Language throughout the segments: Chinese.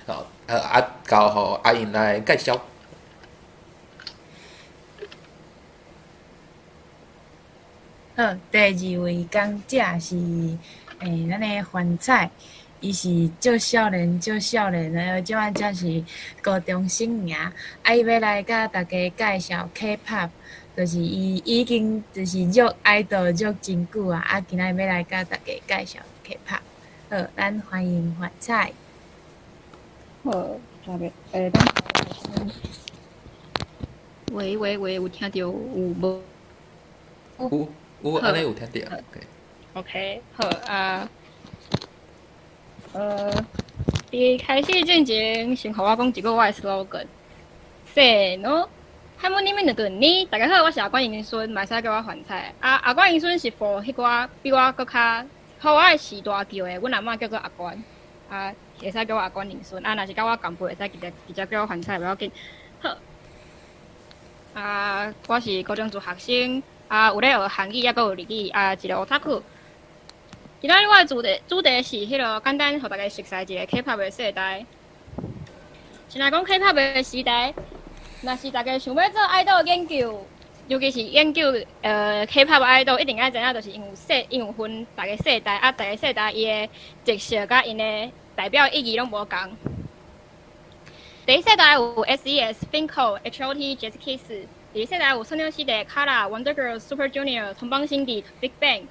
哦，交互阿英来介绍。好，第二位讲者是咱的幻彩，伊是足少年，足少年的，即摆才是高中生尔。伊要来甲大家介绍 K-pop，就是伊已经就是入爱豆入真久啊，今仔要来甲大家介绍 K-pop。好，咱欢迎幻彩。好，大概等喂喂喂，有听到有无？有有，好，安尼有听到。OK，好啊，呃，伫开始进前，先互我讲一个我的 slogan。say no，海姆你们的顿你，大家好，我是阿关英孙，买使叫我换菜。阿关英孙是 for 迄个比我搁较好我的时大叫的，阮阿嬷叫做阿关，会使叫我阿关英孙。若是甲我共辈，会使直接叫我换菜，袂要紧。好，我是高中族学生，有咧学韩语，也搁有日语，一个 otaku。今仔日我的主题是迄个简单，互大家熟悉一个 K-pop 的世代。先来讲 K-pop 的时代，若是大家想要做爱豆研究，尤其是研究K-pop 爱豆，一定爱知影，就是因有分大家世代，大家世代伊的特色甲因的代表意义拢无共。第一世代有 S.E.S、FINCO、H.O.T、J.S. Kiss。第二世代有ソニョシデ、KARA、Wonder Girls、Super Junior、同邦新地、Big Bang。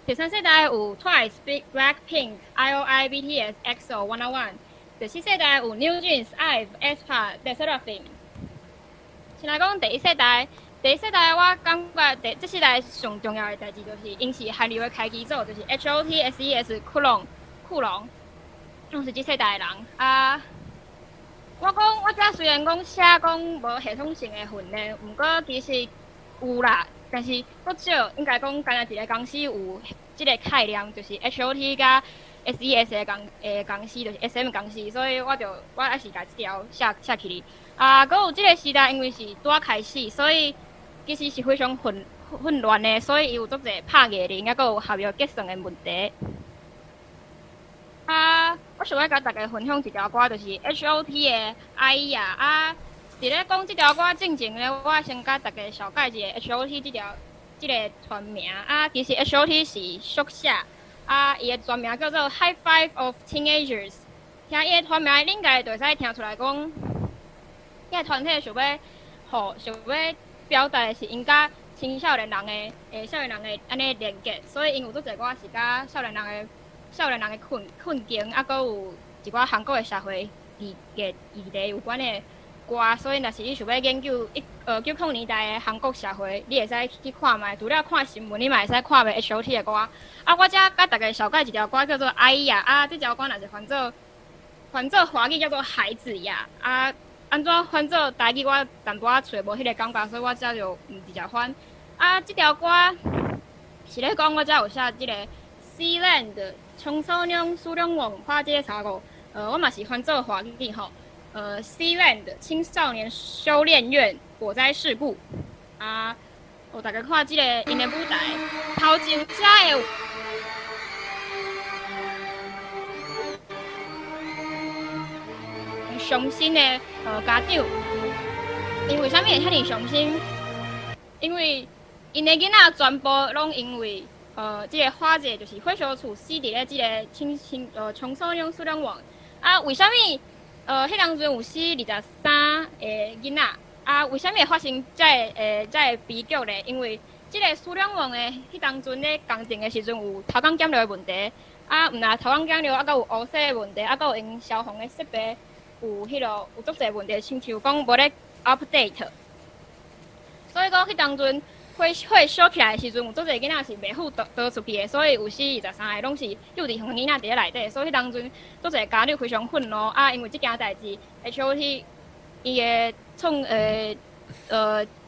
第三世代有 Twice、Blackpink、I.O.I、BTS、EXO、101。第四世代有 New Jeans、IVE、aespa、LE SSERAFIM。先来讲第一世代，第一世代我感觉这世代上重要的代志就是因是韩流的开基组，就是 H.O.T、S.E.S、酷龙，拢是这世代的人我讲，我遮虽然讲写讲无系统性的训练，毋过其实有啦，但是搁少应该讲干一个公司有即个概念，就是 H.O.T 甲 S.E.S 的公司，就是 S.M 公司，所以我还是甲即条写起哩。搁有即个时代，因为是拄开始，所以其实是非常混乱的，所以伊有足侪拍艺人，抑搁有合约结算的问题。我想要甲大家分享一条歌，就是 H.O.T 的《爱》伫咧讲即条歌之前咧，我先甲大家小解一下 H.O.T 即个团名其实 H.O.T 是缩写伊的全名叫做 High Five of Teenagers。听伊的团名，你应该就会使听出来讲，伊个团体想要表达的是因甲青少年人的安尼连结，所以因有足侪歌是甲少年人的困境，搁有一寡韩国的社会议题有关的歌，所以若是你想要研究90年代的韩国社会，你会使去看卖。除了看新闻，你嘛会使看卖 H.O.T 的歌。我遮甲大家小解一条歌叫做《爱呀》这条歌若是翻做华语叫做《孩子呀》安怎翻做台语我淡薄仔找无迄个感觉，所以我遮就毋直接翻。这条歌是咧讲我遮有写即个 Sealand。청소년 수련원 화재 사고，我嘛是翻做华语吼，Sealand 青少年修炼院火灾事故我大家看这个因的舞台，头前遮的伤心的家长，因为啥物会遐尼伤心？因为因的囡仔全部拢因为。这个花姐就是火烧厝死伫咧这个청소년 수련원为什么迄当阵有死23个囡仔为什么会发生这悲剧咧？因为这个苏联王的迄当阵咧工程的时阵有偷工减料的问题毋但偷工减料，搁有污洗的问题，搁有因消防的设备有有足侪问题，亲像讲无咧 update， 所以讲迄当阵。火烧起来的时阵，有足侪囡仔是袂赴倒出去的，所以有死23个拢是幼稚园囡仔伫咧内底，所以迄当阵足侪家长非常愤怒因为即件代志 ，H.O.T 伊的作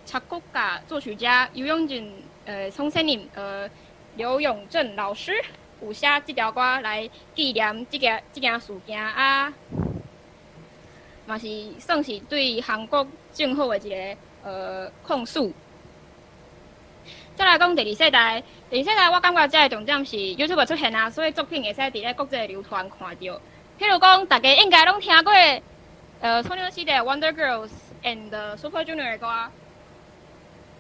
曲家、作曲家游泳俊선생님刘永正老师有写即条歌来纪念即件事件嘛是算是对韩国政府的一个控诉。再来讲第二世代，我感觉这个重点是 YouTube 出现所以作品会使伫咧国际流传看到。譬譬如讲，大家应该拢听过少年时代 Wonder Girls and Super Junior 的歌。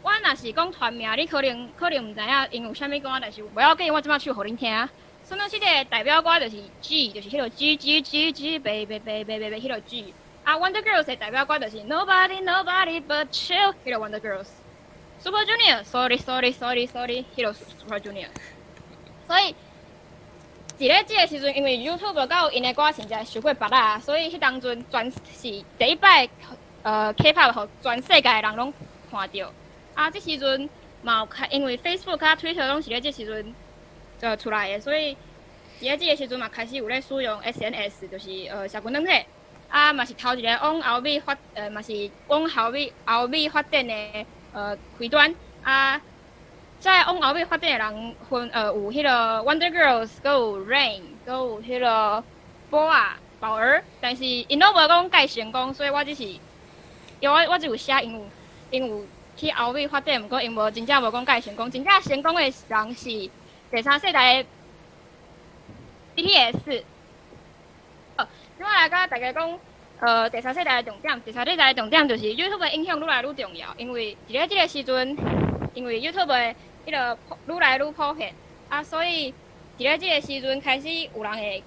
我若是讲团名，你可能唔知影因有啥物歌，但是不要紧，我即摆唱互恁听。少年时代代表歌就是 G， 就是迄个 G G G G baby baby baby 迄个 G。啊 ，Wonder Girls 的代表歌就是 Nobody Nobody But You， 迄个 Wonder Girls。Super Junior，sorry sorry sorry sorry， 迄个 Super Junior。所以，伫咧即个时阵，因为 YouTube 到因的歌实在伤过别啦，所以迄当阵全是第一摆K-pop 互全世界的人拢看到。啊，即时阵嘛有开，因为 Facebook 甲 Twitter 拢是咧即时阵出来的，所以伫咧即个时阵嘛开始有咧使用 SNS， 就是社群软体。啊，嘛是头一个往后尾发，嘛是往后尾发展的开端。啊，在往后尾发展的人有迄个 Wonder Girls， 佮有 Rain， 佮有迄个宝儿，但是因拢无讲介成功，所以我只是，我只有写因有去后尾发展，毋过因无真正无讲介成功，真正成功的人是第三世代的 BTS。我来甲大家讲，第三世代的重点，第三世代的重点就是 YouTube 的影响愈来愈重要，因为伫咧即个时阵，因为 YouTube 的迄个愈来愈普遍，啊，所以伫咧即个时阵开始有人会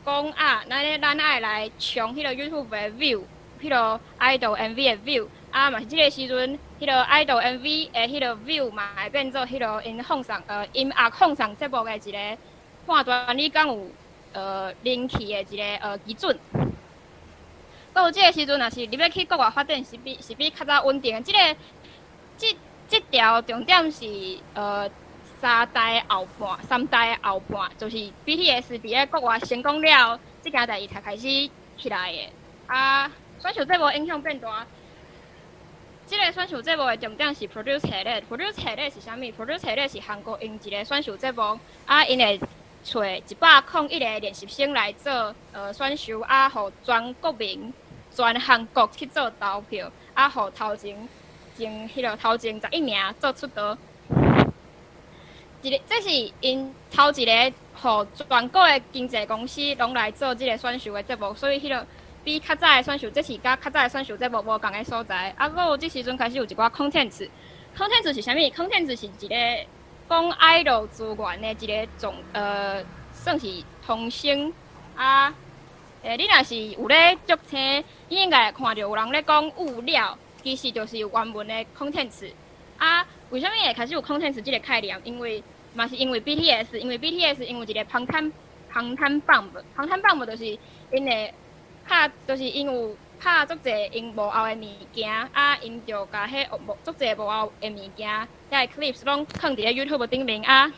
讲啊，咱爱来冲迄个 YouTube 的 view， 迄个 idol MV 的 view， 啊，嘛是即个时阵，迄个 idol MV 的迄个 view 嘛会变做迄个音乐放送节目的一个判断，你讲有。人气的一个基准，到这个时阵，若是你要去国外发展，是比较早稳定的。这条重点是三代后半，就是 BTS 伫咧国外成功了，这件代志才开始起来的。啊，选秀节目影响变大。这个选秀节目的重点是 Produce Head。Produce Head 是啥物 ？Produce Head 是韩国因一个选秀节目，啊，因会找101个练习生来做选秀，啊，互全国民、全韩国去做投票，啊，互头前11名做出道。这是因头一个互全国的经纪公司拢来做这个选秀的节目，所以迄个比较早的选秀，这是甲较早的选秀节目无共的所在。啊，佮有即时阵开始有一寡 content。content 是啥物 ？content 是一个讲 idol 资源的一个算是通声啊。你若是有咧足听，你应该会看到有人咧讲物料，其实就是原文的 content 啊。为什么会开始有 content 这个概念？因为 BTS， 因为有一个旁滩 bomb 就是因的就是因有拍足侪因幕后的物件，啊，因就甲迄足侪幕后的物件，遐 clips 拢放伫咧 YouTube 顶面啊，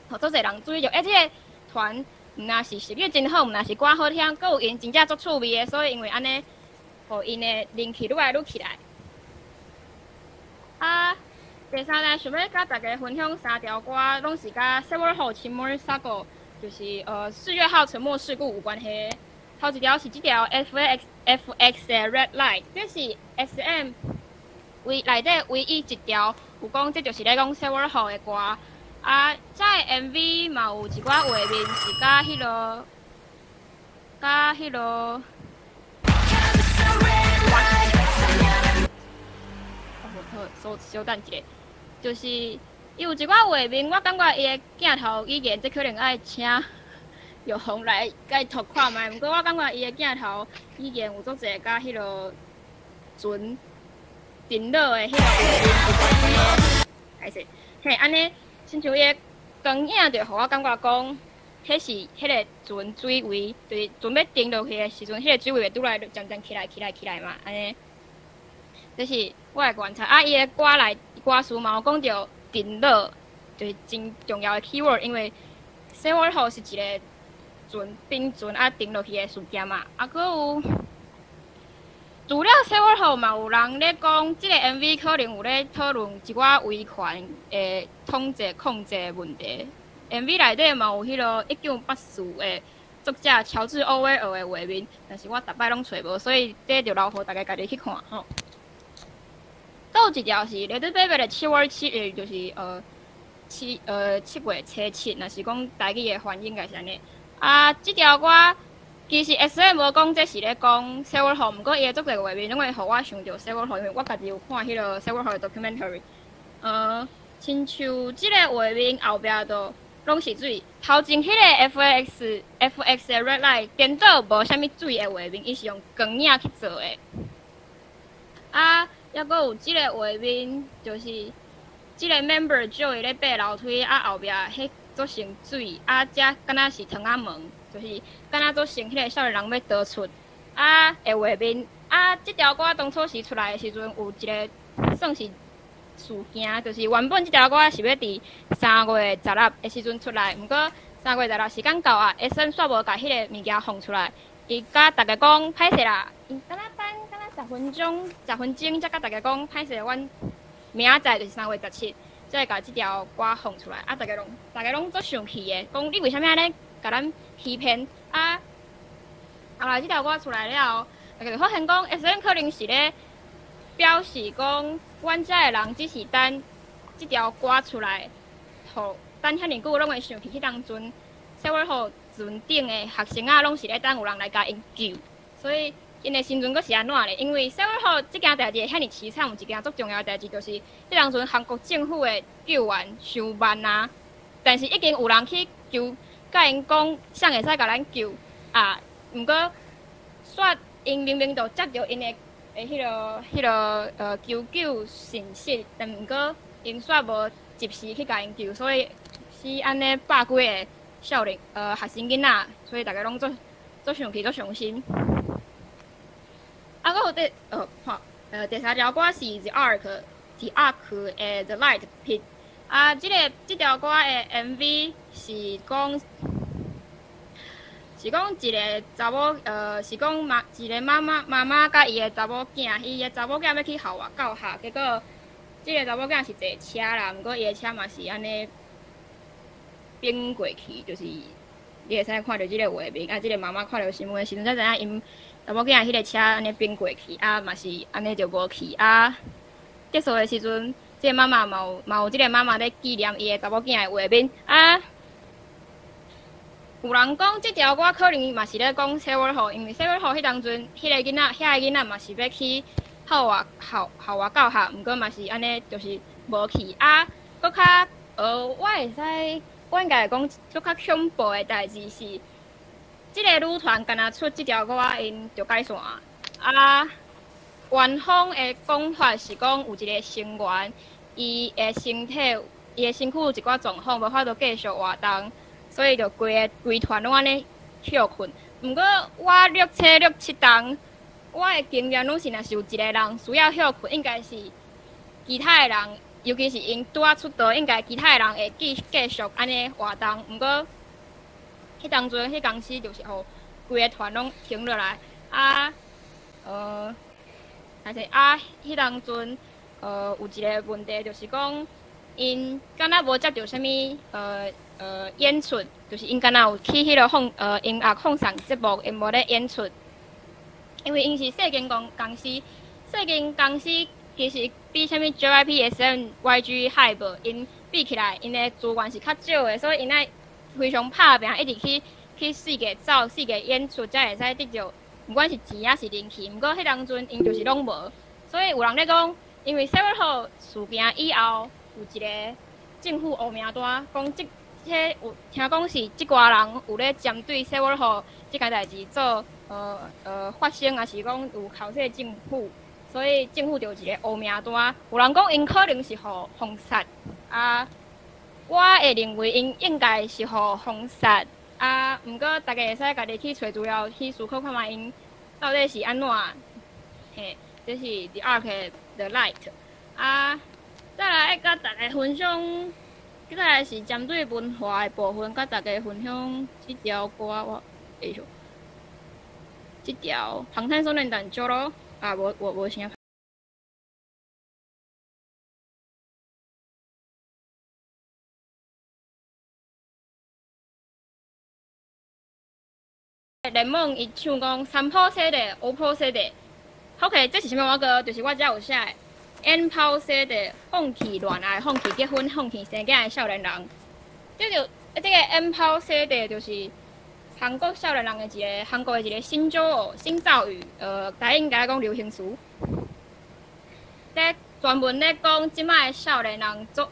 互足侪人注意到。即个团毋若是实力真好，毋若是歌好听，佮有因真正足趣味的，所以因为安尼，互因的人气愈来愈起来。啊，第三呢，想要甲大家分享3条歌，拢是甲 Several Hole 沉默事故，就是4月号沉默事故有关系。头一条是这条 FX 的 Red Light， 这是 SM 内底唯一一条有讲，这就是咧讲 Several Hole 的歌。啊，在 MV 嘛有一寡画面是甲迄个，稍等一下，就是伊有一寡画面，我感觉伊的镜头语言，这可能爱请玉红来甲伊图看卖。毋过我感觉伊的镜头语言有足侪甲迄个船沉落的迄个画面，还是嘿安尼。亲像伊个光影，就互我感觉讲，迄是迄个船水位，就是船要停落去的时阵，迄个水位会愈来愈渐渐起来嘛，安尼。这是我的观察。啊，伊个歌词嘛有讲到停落，就是真重要的 keyword， 因为 Several Hole 是一个冰船啊停落去的事件嘛。啊，佮有。除了 Several Hole 嘛，有人咧讲，即个 MV 可能有咧讨论一寡维权的控制问题。MV 内底嘛有迄个1984的作者乔治·欧威尔的画面，但是我逐摆拢找无，所以这就留互大家家己去看吼。还有一条是 Little Baby 的7月7日，就是7月初7，若是讲台语的翻译应该是安尼。啊，这条歌其实 SM 无讲这是咧讲 Silver Hall， 毋过伊诶足侪画面，拢会互我想到 Silver Hall， 因为我家己有看迄个 Silver Hall 的 documentary。亲像即个画面后壁都拢是水，头前迄个 FX 的 Red Light 颠倒无啥物水的画面，伊是用光影去做的。抑阁有即个画面，就是即个 member 就伊咧爬楼梯，后壁迄做成水，遮敢若是窗仔门，就是敢若做成迄个少年人要逃出的画面。即条歌当初时出来的时阵，有一个算是事件，就是原本即条歌是要伫3月16的时阵出来，毋过3月16时间到SM 煞无甲迄个物件放出来，伊甲大家讲歹势啦，伊敢若等10分钟，才甲大家讲歹势，阮明仔载就是3月17，才会甲即条歌放出来。大家拢足生气的，讲你为虾米安尼甲咱欺骗？后来即条歌出来了后，大家就发现讲 SM 可能是咧表示讲，阮遮的人只是等即条歌出来，等遐尼久拢会想起迄当阵Silver Hall船顶的学生拢是咧等有人来甲因救，所以因的心存阁是安怎咧？因为 Silver Hall 即件代志遐尼凄惨，有一件足重要的代志，就是迄当阵韩国政府的救援伤慢但是已经有人去救，甲因讲谁会使甲咱救毋过煞因明明就接到因的迄个求信息，但毋过因煞无及时去甲因救，所以是安尼百几个少年学生囡仔，所以大家拢做生气，做伤心。佫有第三条歌是 The Ark 的 The Light Pit。即条歌的 MV 是讲一个查某是讲一个妈妈甲伊的查某囝，伊的查某囝要去校外教学，结果即个查某囝是坐车啦，毋过伊的车嘛是安尼冰过去，就是你会使看到即个画面。即个妈妈看到新闻的时阵，才知影因查某囝迄个车安尼冰过去，嘛是安尼就无去。结束的时阵，即个妈妈嘛有即个妈妈咧纪念伊的查某囝的画面。有人讲即条歌可能嘛是咧讲 Silver Hall， 因为 Silver Hall 迄当阵迄个囡仔嘛是要去校外教学，毋过嘛是安尼，就是无去。搁较我应该会讲搁较恐怖的代志是，即个女团敢若出即条歌，因就解散。官方的讲法是讲有一个成员，伊的身躯有一寡状况，无法度继续活动。所以就规团拢安尼休困。毋过我6七档，我的经验拢是，若是有一个人需要休困，应该是其他的人，尤其是因拄出道，应该其他的人会继续安尼活动。毋过迄当阵，迄公司就是互规个团拢停落来。但是迄当阵有一个问题，就是讲因敢若无接到啥物演出，就是因敢若有去迄个音乐放送节目，因无咧演出，因为因是细间公司，其实比啥物 JYP、SM、YG、HYBE 因比起来，因的资源是较少的，所以因爱非常拍拼，一直去四界走、四界演出，才会使得到，不管是钱还是人气。毋过迄当阵因就是拢无，所以有人咧讲，因为 Silver Hall 事件以后，有一个政府黑名单，讲有听讲是即寡人有咧针对 Silver Hall 即件代志做发声，也是讲有口说政府，所以政府就有一个黑名单。有人讲因可能是互封杀我会认为因应该是互封杀毋过大家会使家己去找资料去思考看觅因到底是安怎。这是 The Ark 的 Light。再来甲大家分享。再来是针对文化的部分，甲大家分享即条歌，即条《방탄소년단 JORO》我先。联盟伊唱讲三坡色的、五坡色的。OK， 这是啥物歌？就是我遮有写的。N 抛色的放弃恋爱、放弃结婚、放弃生囝的少年人，这个 N 抛色的就是韩国少年人的韩国的一个新骄傲、新造语，台应该讲流行词。咧专门咧讲即摆的少年人做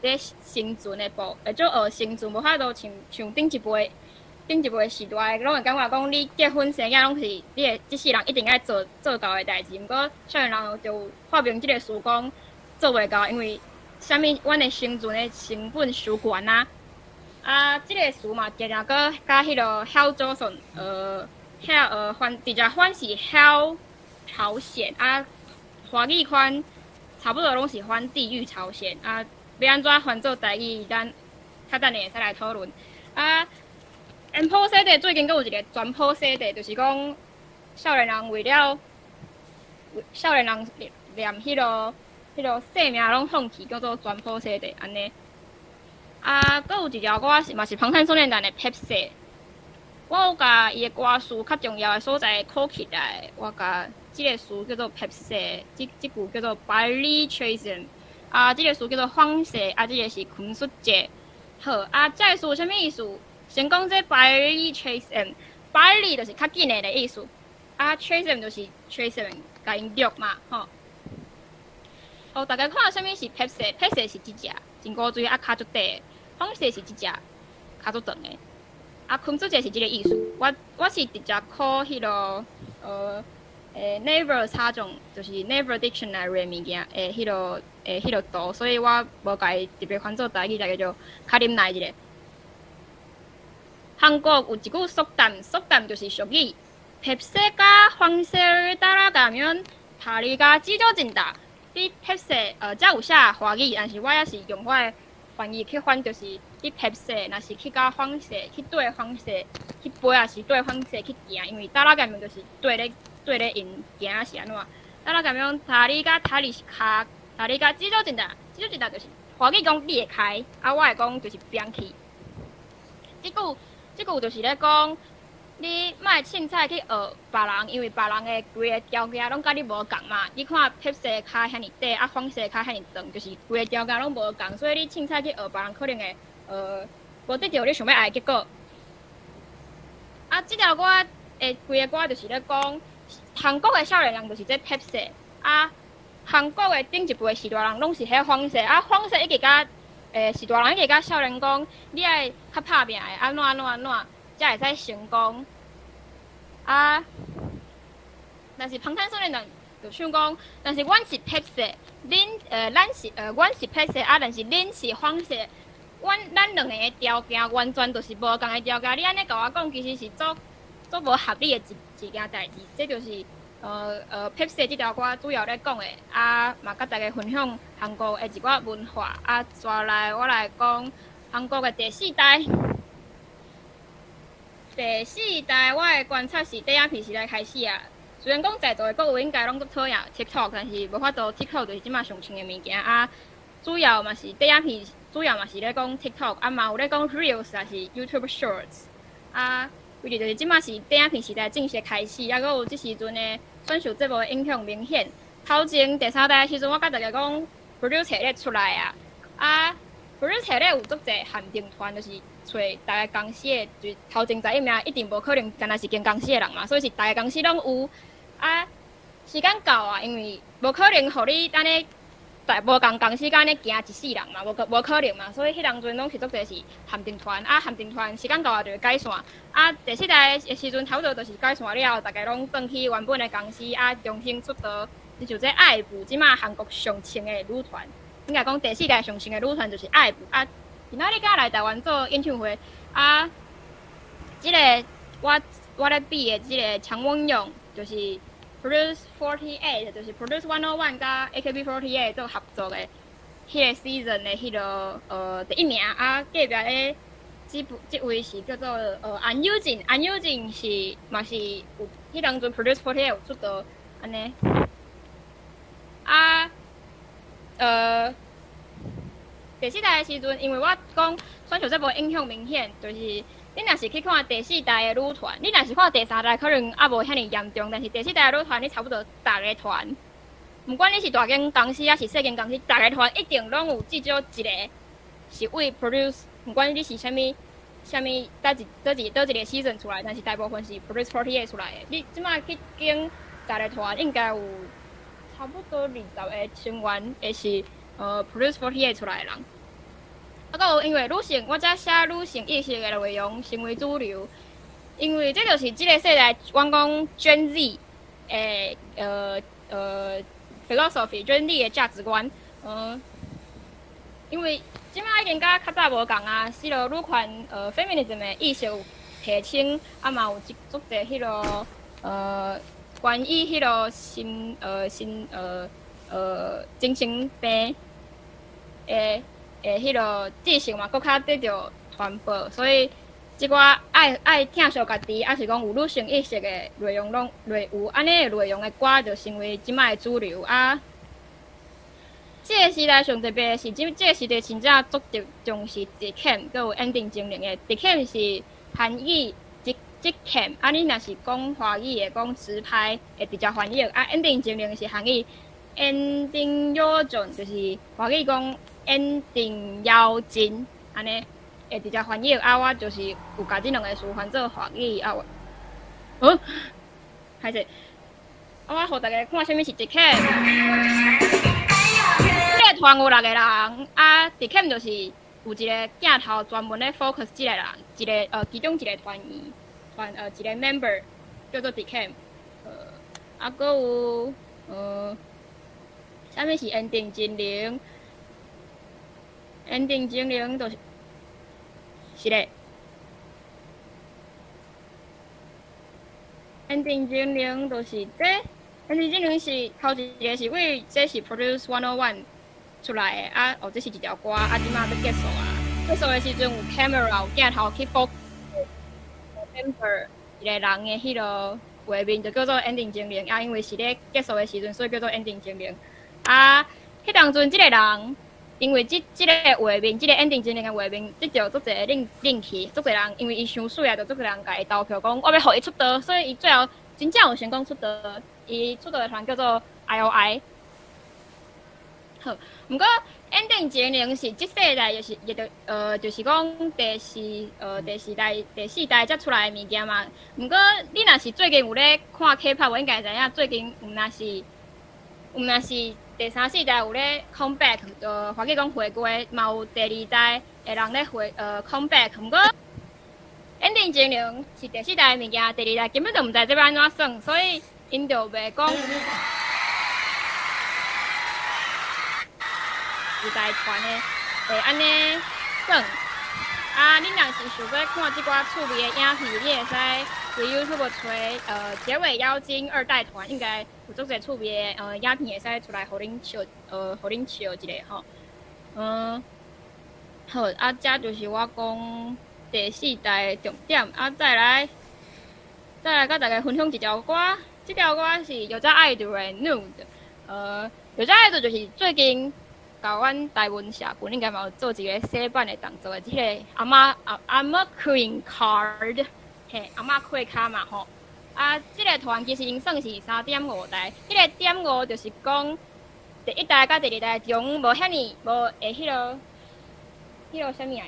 咧生存的做生存无法度像顶一辈时代，拢会感觉讲你结婚生囝拢是你的即世人一定爱做到的代志。毋过少年人就发明即个词讲做袂到，因为啥物阮的生存的成本伤悬啊。即个词嘛，常常搁甲迄个晓祖顺直接翻是晓朝鲜华语款差不多拢是翻地狱朝鲜要安怎翻做台语，咱较等下会使来讨论N 普世代最近阁有一个全普世代，就是讲少年人为了少年人连迄个性命拢放弃，叫做全普世代安尼。阁有一条歌嘛是방탄소년단的 Pepsi， 我有甲伊的歌词较重要的所在考起来，我甲即个词叫做 Pepsi， 即句叫做 Barley Chasing， 即个词叫做放射，即个是昆述节。好这个词有啥物意思？先讲这 Barley Chasing，Barley 就是较紧的意思，Chasing 就是 Chasing 甲因录嘛，吼。大家看啥物是 Pepsi 是即只真古锥骹足短，放射是即只骹足长的。昆述节是即个意思。我是直接考迄个Naver 插种，就是 Naver Dictionary 的物件迄个图，所以我无甲伊特别翻做台语，大家就较忍耐一下。韩国有一句俗谚就是俗语：“Pepsi가 황새를 따라가면 다리가 찢어진다。”你 Pepsi 才有写华语，但是我也是用我的翻译去翻，就是你 Pepsi 若是去甲黄色去对黄色去飞，也是对黄色去行，因为따라가면就是对咧因行是安怎？따라가면 다리가 찢어진다， 就是华语讲裂开，我会讲就是扁去。这句就是咧讲，你莫凊彩去学别人，因为别人的规个条件拢甲你无共嘛。你看Pepsi骹遐尼短，黄色骹遐尼长，就是规个条件拢无共，所以你凊彩去学别人，可能会无得到你想要爱的结果。这条歌规个歌就是咧讲，韩国的少年人就是这 Pepsi， 韩国的顶一辈时代人拢是迄黄色，黄色一直甲时代人一直甲少年讲，你爱较拍拼的，安怎，才会使成功。但是방탄소년단就想讲，但是阮是 Pepsi， 阮是 Pepsi， 但是恁是黄色，咱两个的条件完全就是无共的条件。你安尼甲我讲，其实是做无合理的一件代志。这就是Pepsi 这条歌主要咧讲的，嘛甲大家分享韩国的一寡文化。接来我来讲韩国的第四代。第四代我的观察是第一批时代开始虽然讲在座的各位应该拢都讨厌 TikTok， 但是无法度 TikTok 就是即马上穿的物件主要嘛是第一批，主要嘛是咧讲 TikTok， 嘛有咧讲 Reels， 也是 YouTube Shorts，为着就是即马是第一批时代正式开始，阁有即时阵的选秀节目的影响明显。头前第三代的时阵，我甲大家讲 Produce 系列出来Produce 系列有足侪限定团，就是找大家公司的，就是头前在一名一定无可能，干那是间公司的人嘛，所以是大家公司拢有时间到因为无可能互你安尼无共公司安尼行一世人嘛，无可能嘛，所以迄当阵拢是足侪是限定团限定团时间到就会解散第四代的时阵，差不多就是解散了，大家拢转去原本的公司重新出道，就这IVE即马韩国上清的女团。应该讲第四代上新的女团就是IVE今仔日敢来台湾做演唱会即个我咧比的即个强文勇就是 Produce 48， 就是 Produce 101甲 AKB48 做合作的迄个 season 的迄个第一名隔壁的即位是叫做安宥靖是嘛是有迄当阵 Produce 48有出道安尼第四代的时阵，因为我讲选秀节目影响明显，就是你若是去看第四代的女团，你若是看第三代可能无遐尼严重，但是第四代的女团你差不多大个团，不管你是大间公司还是细间公司，大个团一定拢有至少一个是为 produce， 不管你是啥物虾米倒一个 season 出来，但是大部分是 Produce 48出来的。你即摆去经10个团，应该有差不多20个成员会是Produce 48出来的人。啊，搁有因为我则写女性意识的内容成为主流，因为这就是即个世代，阮讲 Gen Z 的philosophy，Gen Z 的价值观，因为即摆已经甲较早无共啊，是咯，女权feminism 的意识有提升，啊嘛有足侪迄落关于迄落精神病的迄落知识嘛，搁较得到传播，所以即寡爱听惜家己，还是讲有女性意识的内容拢有安尼的内容的歌，就成为即摆的主流啊。这个时代上特别是这个时代真正足重视DKIM，佮有安定精灵的。DKIM 是韩语DKIM，啊你若是讲华语的讲直拍会直接翻译，啊安定精灵是韩语安定妖精，就是华语讲安定妖精，安尼会直接翻译。啊我就是有甲即两个词翻做华语啊歹势，啊我互大家看啥物是DKIM。这个团有6个人，啊 ，DKIM 就是有一个镜头专门咧 focus 这个人，其中一个团员，一个 member 叫做 DKIM，啊，搁有啥物是安定精灵？安定精灵就是咧，安定精灵就是这。安定精灵是头一个是为这是 Produce 101出来的啊，这是一条歌啊，即马要结束啊。结束的时阵有 camera 有镜头去 focus member 一个人的迄落画面，就叫做安定精灵啊。因为是咧结束的时阵，所以叫做安定精灵啊。迄当阵即个人，因为即个画面，即个安定精灵的画面，得到足侪人气，足侪人因为伊伤水啊，就足侪人甲伊投票讲，我要互伊出道，所以伊最后真正有成功出道。伊出道的团叫做 I.O.I。好，毋过安定精灵是即世代就是讲第四代才出来的物件嘛。毋过你若是最近有咧看 K-pop， 我应该知影最近毋若是第3、4代有咧 comeback， 或者讲回归，嘛有第2代的人咧comeback。毋过安定精灵是第4代的物件，第2代根本就毋知这要安怎算，所以。因就袂讲，时代团的会安尼算。啊，你若是想要看即寡趣味的影片，你会使去 YouTube 找结尾妖精2代团，应该有足侪趣味的影片会使出来，互恁笑一下吼。好，啊，这就是我讲第4代的重点。啊，再来，甲大家分享一条歌。这条歌是有在爱豆的 Nude， 有在爱豆就是最近甲阮台湾社群应该嘛有做一个洗版的动作的，即个阿嬷 Queen Card， 嘿，阿嬷开卡嘛吼。啊，即个团其实因算是3.5代，迄个1.5就是讲第1代甲第2代中无遐尼无会迄落啥物啊？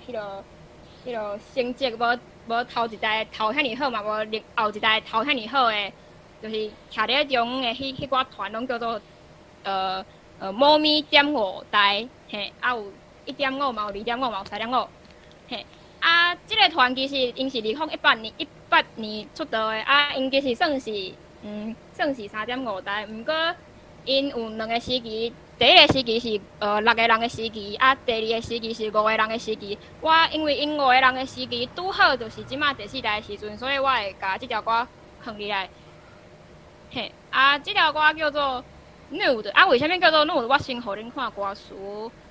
迄落成绩无头一代头遐尼好嘛，无后一代头遐尼好诶。就是徛伫中的迄寡团拢叫做猫咪1.5代，嘿，啊有1.5嘛，有2.5嘛，有3.5，嘿，啊，即个团其实因是2018年出道的，啊，因其实算是3.5代，毋过因有2个时期，第一个时期是6个人的时期，啊，第2个时期是5个人的时期。我因为因5个人的时期拄好就是即马第4代的时阵，所以我会甲即条歌放入来。嘿，啊，这条歌叫做 Nude， 啊，为虾米叫做 Nude？ 我先互恁看歌词，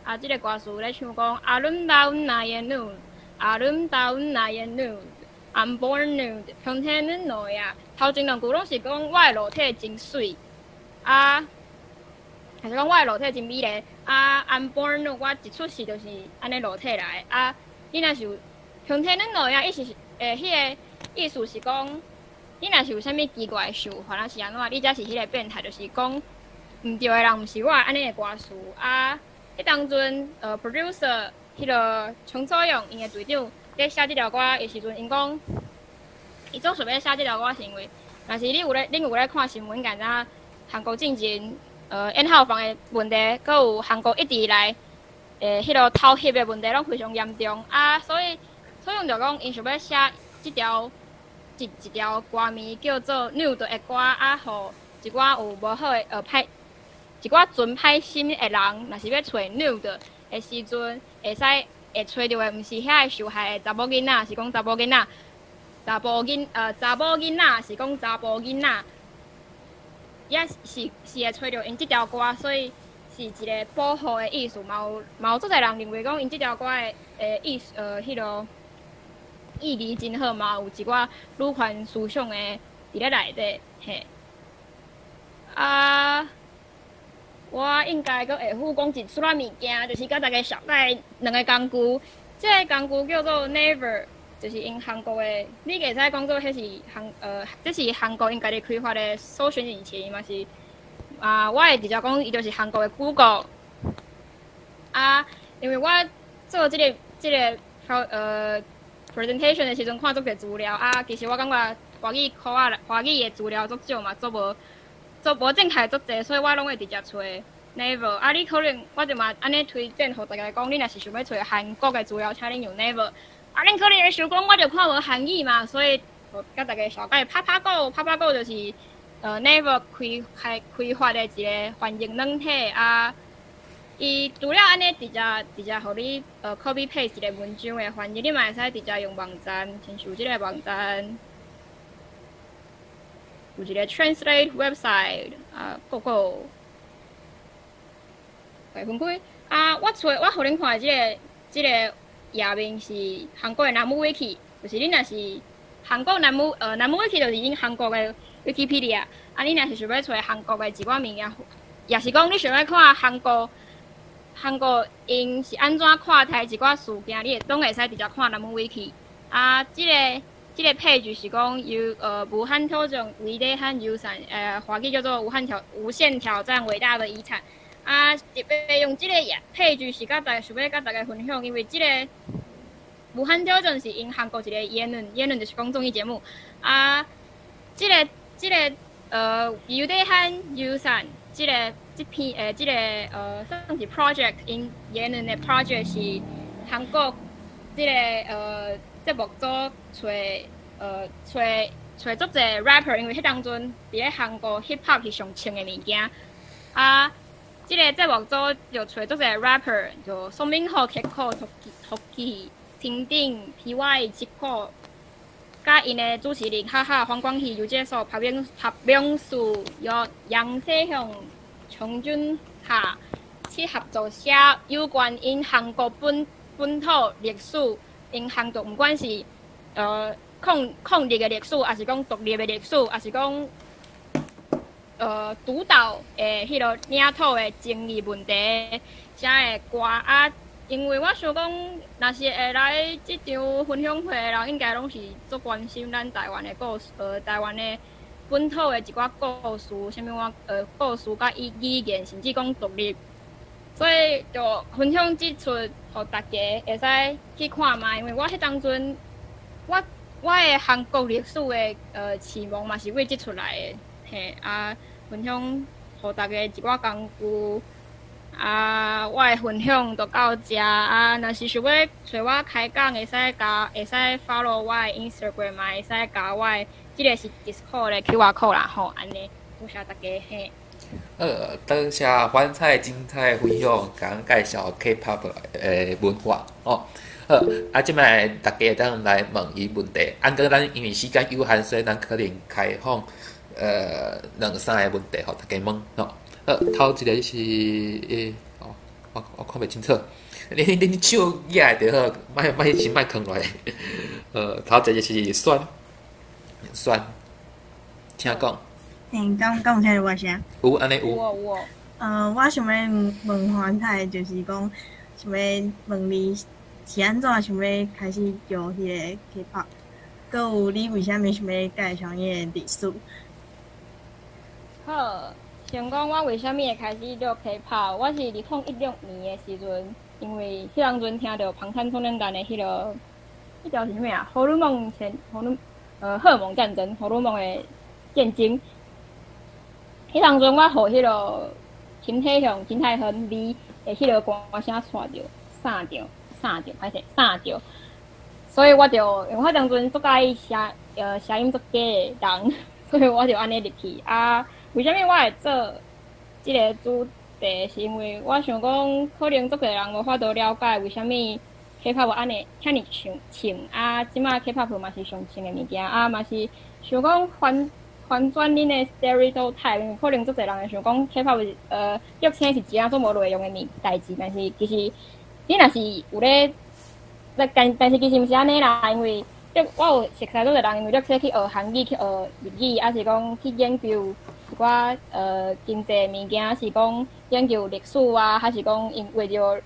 啊，这个歌词咧唱讲 Around night nude， Around night nude，I'm born nude， 胸天恁内啊，头前2句拢是讲我的裸体真水，啊，还是讲我的裸体真美丽，啊 ，I'm born nude， 我一出世就是安尼裸体来，啊，你若是有胸天恁内啊，迄个意思是讲。你若是有啥物奇怪想法，若是安怎？你才是迄个变态，就是讲毋对的人，毋是我安尼的歌词啊。迄当阵producer 迄个陈楚勇因的队长咧写即条歌的时阵，因讲，伊总想要写即条歌是因为，若是恁有咧看新闻，敢若韩国进前烟号房的问题，佮有韩国一直以来迄落偷翕的问题拢非常严重啊，所以用着讲，因想要写一条歌名叫做《Nude》的歌啊，互一寡有无好的歹，一寡存歹心的人，若是要找 Nude 的时阵，会找着的，毋是遐个受害的查某囡仔，是讲查某囡仔，查甫囡仔是讲查甫囡仔，也是会找着因即条歌，所以是一个保护的意思。嘛有足侪人认为讲因即条歌的意思，迄落意义真好嘛，有一寡女权思想的伫咧内底，嘿。啊，我应该阁会附讲一撮仔物件，就是甲大家小概两个工具。这个工具叫做 Naver， 就是因韩国的，你会使讲做迄是这是韩国因家己开发的搜寻引擎嘛是。我会直接讲，伊就是韩国的 Google。因为我做即个presentation 的时阵看足个资料其实我感觉华语的资料足少嘛，足无正确足济，所以我拢会直接找 Naver。你可能我就嘛安尼推荐，互大家讲，你若是想要找韩国的资料，请恁用 Naver。恁可能会想讲，我就看无韩语嘛，所以甲大家小解拍Go就是。Naver 开发的一个翻译软体伊除了安尼直接互你copy paste 一个文章的翻译，你嘛会使直接用网站，亲像即个网站有一个 translate website个会分开我互恁看的即个页面是韩国的南木 wiki， 就是恁若是韩国南木 wiki 就是因韩国的。Wikipedia， 你若是想要找韩国的一寡物件，也是讲你想要看韩国因是安怎看待一寡事件，你总会使直接看南门 Wiki。即个 page 是讲由武汉挑战伟大和友善，华语叫做无限挑战伟大的遗产。特别用即个page 是想要甲大家分享，因为即个武汉挑战是因韩国一个言论就是讲综艺节目即个友德和友善，算是 project 因言论的 project 是韩国节目组找足侪 rapper， 因为迄当阵伫咧韩国 hip hop 是上穿的物件即个节目组就找足侪 rapper， 就宋明浩、Kiko、Toki、婷婷、PY、Chico。甲因的主持人哈哈、黄光熙、游介绍、朴明树、杨世雄、琼俊夏去合作写有关因韩国本土历史，因韩国不管是抗日的历史，还是讲独立的历史，还是讲主导迄落领土的争议问题写的歌因为我想讲，若是会来即场分享会的人，应该拢是足关心咱台湾的故事，台湾的本土的一寡故事，啥物故事甲语言，甚至讲独立，所以就分享即出，互大家会使去看嘛。因为我迄当阵，我的韩国历史的启蒙嘛是为即出来的，嘿分享互大家一寡工具。我的分享就到这若是想要找我开讲，会使 follow 我的 Instagram， 嘛会使加我的，这个是 Discord 的 QR code 啦吼，安尼，多谢大家嘿。多谢欢菜精彩分享，甲咱介绍 K-pop 的文化哦。即摆大家会当来问伊问题，过咱因为时间有限，所以咱可能开放2-3个问题，互大家问哦。头一个是我看袂清楚，你手举就好，莫囥落。头一个是酸，请讲。讲有听到我声？有安尼有。我我想要问欢菜，就是讲想要问你是安怎想要开始做迄个 K-pop， 佮有你为虾米想要介绍伊个历史？好。先讲我为虾米会开始做 K-pop， 我是2016年的时阵，因为迄当阵听到방탄소년단的迄个迄条是啥物啊？荷尔蒙荷尔蒙战争，荷尔蒙的战争。迄当阵我互迄个金泰祥、金泰亨离的迄个歌声带着、闪着，所以我就因为我当阵做介声音做假的人，所以我就安尼入去啊。为虾米我会做即个主题？是因为我想讲，可能足侪人无法度了解为虾米 K-pop 安尼遐尼穿啊，即马 K-pop 嘛是上穿的物件啊，嘛是想讲反转恁的 stereotype， 可能足侪人会想讲 K-pop 乐星是一件做无路会用的代志，但是其实你若是有咧，但是其实毋是安尼啦，因为我有熟悉足侪人，因为乐星去学韩语、去学日语，还是讲去研究一寡经济物件，是讲研究历史啊，还是讲因为着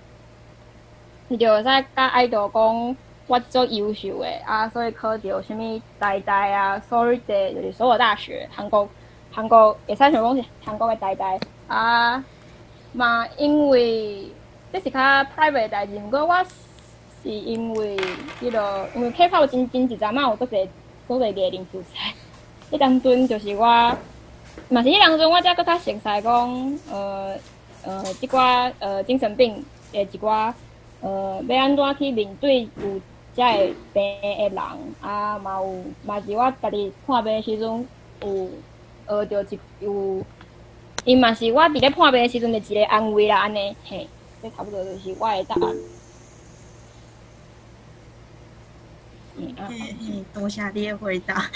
使甲爱豆讲。我做优秀的啊，所以考到什么台大啊、首尔大就是所有大学，韩国会使想讲是韩国的台大啊嘛，因为这是较 private 的代志，不过我是因为因为 K-pop 真一阵嘛有做艺人比赛，迄当阵就是我嘛是迄当阵我才搁较熟悉讲即寡精神病的一寡要安怎去面对有。遮会病的人啊，嘛是我家己看病的时阵有学着伊嘛是我伫咧看病的时阵的一个安慰啦，安尼嘿，这差不多就是我的答案。多谢你的回答。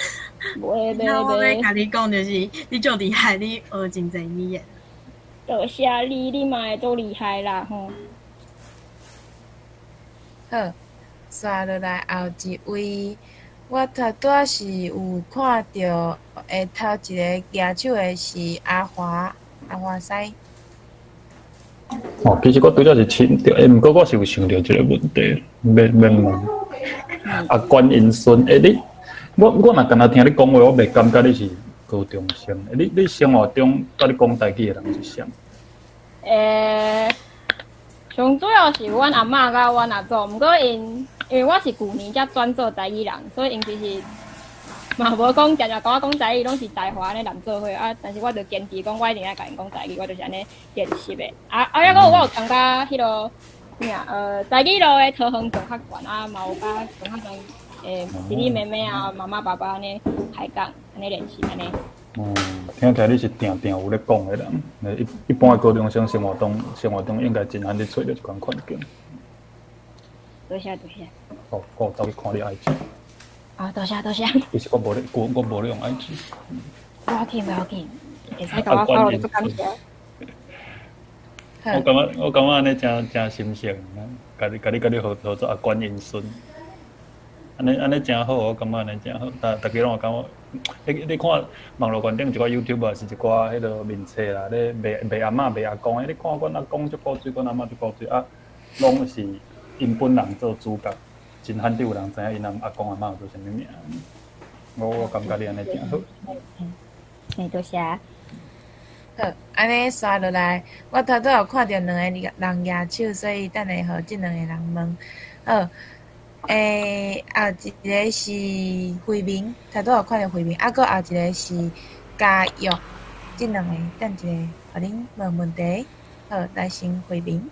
那我要甲你讲，就是你足厉害，你学真侪语言。多谢你嘛会足厉害啦吼。好。刷落来后一位，我头拄是有看到头一个举手的是阿华西。其实我拄则是亲着，毋过我是有想到一个问题，免问。关因孙，我若敢若听你讲话，我袂感觉你是高中生。你生活中甲你讲台语的人是啥？上主要是阮阿嬷甲阮阿祖，毋过因为我是旧年才转做台语人，所以因其实嘛无讲常常甲我讲台语，拢是台华安尼人做伙啊。但是我就坚持讲，我一定爱甲因讲台语，我就是安尼练习的。抑个我有感觉迄落台语路的讨论上较悬啊，嘛有甲上较侪弟弟妹妹啊、妈妈爸爸安尼海讲安尼练习安尼。听起来你是定有咧讲的人。一般的高中生生活中应该真难去找到一款环境。多谢。我走去看你 IG。多谢。其实我无咧用 IG。不要紧，会使甲我follow你做感谢。我感觉安尼真心诚，甲你合作阿关因孙，安尼真好，我感觉安尼真好。大家拢感觉，你看网络观顶一寡 YouTube 是一寡迄落面册啦，咧卖阿嬷卖阿公的，你看阮阿公足古锥，阮阿嬷足古锥啊，拢是因本人做主角，真罕有人知影因人阿公阿嬷做啥物名。我感觉你安尼真好。多谢。好，安尼刷落来，我头拄有看到两个人举手，所以等下互即两个人问。好，后一个是慧明，头拄有看到慧明，啊，搁后一个是嘉玉，即两个等一下互恁问问题。好，来先慧明。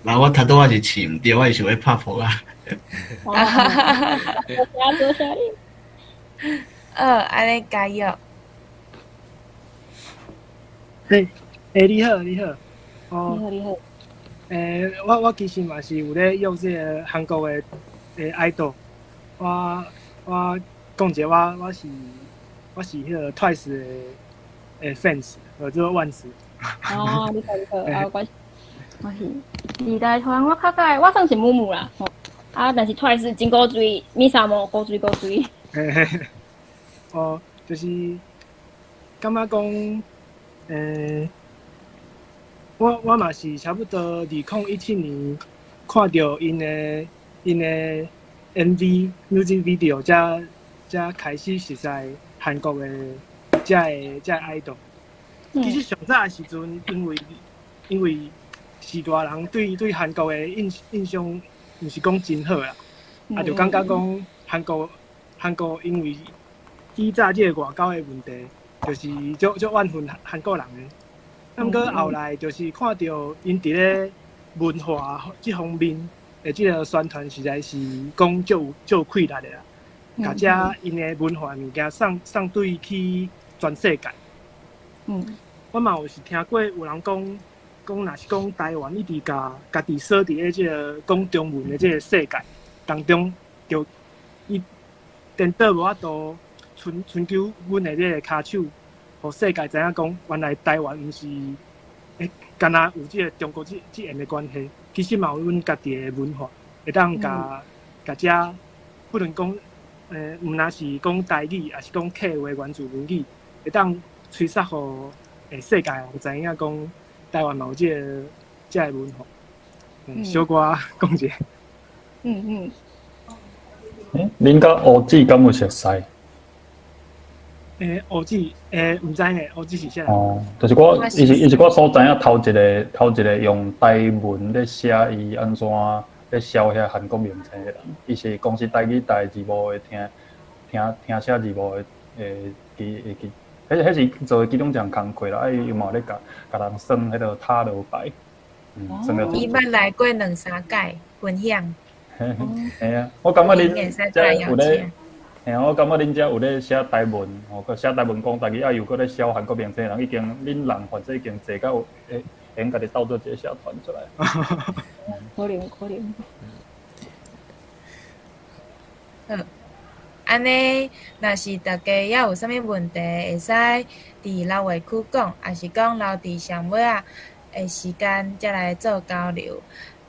那我头拄我是饲毋着，我是想要拍破啊。多谢你。安尼嘉玉。你好。你好。我其实嘛是有咧用这个韩国的idol，我讲者我是迄个 Twice 的fans， 做万斯。你好，我是二代团，我较介我算是母母啦，但是 Twice 真古锥，Misa mo古锥。就是感觉讲。我嘛是差不多2017年看到因的 MV music video， 才开始熟悉韩国的这idol。其实上早的时阵，因为是大人对韩国的印象，毋是讲真好啦。就感觉讲韩国因为以早即个外交的问题，就是足怨恨韩国人的。毋过后来就是看到因伫咧文化即方面的即个宣传，实在是讲足有气力的啦。甲遮因的文化物件送对去全世界。我嘛有是听过有人讲若是讲台湾一直家己锁伫咧即个讲中文的即个世界当中，就伊颠倒无法度寻求阮的即个骹手，互世界知影讲，原来台湾毋是干那有即个中国即样的关系，其实嘛有阮家己的文化，会当甲遮不论讲毋若是讲台语，也是讲客话原住民语，会当吹杀互世界人知影讲台湾嘛有即个文化。小可讲者。恁甲乌子敢有熟悉？乌子毋知呢，乌子是啥？就是伊是我所知影头一个用台文咧写伊安怎咧写遐韩国名称的人，伊是公司台语台字幕的听写字幕的迄是做其中一项工课啦，伊嘛咧甲人算迄个塔罗牌，算了。伊捌来过2-3届分享。嘿啊，我感觉恁遮有咧，我感觉恁遮有咧写台文，写台文讲台语，又搁咧写韩国名称的人，恁人反正已经坐到用家己斗做一个社团出来。可能。安尼，若是大家也有啥物问题，会使伫留言区讲，也是讲留伫上尾的时间才来做交流。